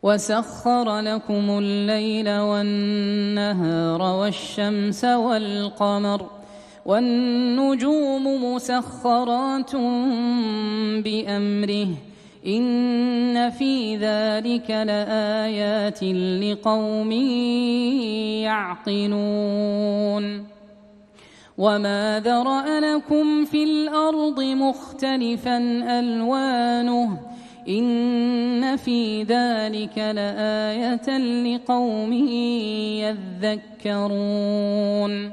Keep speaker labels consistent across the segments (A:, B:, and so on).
A: وسخر لكم الليل والنهار والشمس والقمر والنجوم مسخرات بأمره إن في ذلك لآيات لقوم يعقلون وما ذرأ لكم في الأرض مختلفا ألوانه إن في ذلك لآية لقوم يذكرون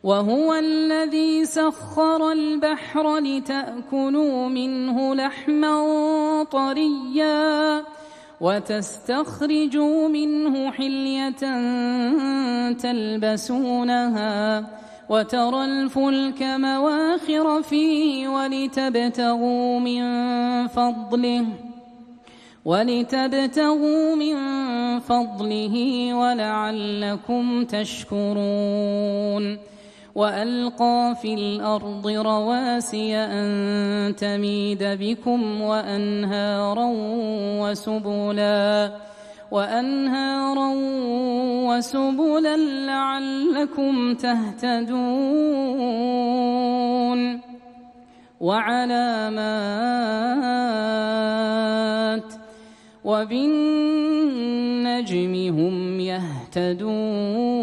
A: وهو الذي سخر البحر لتأكلوا منه لحما طريا وتستخرجوا منه حلية تلبسونها وترى الفلك مواخر فيه ولتبتغوا من فضله ولعلكم تشكرون وألقى في الأرض رواسي أن تميد بكم وأنهارا وسبلا لعلكم تهتدون وعلامات وبالنجم هم يهتدون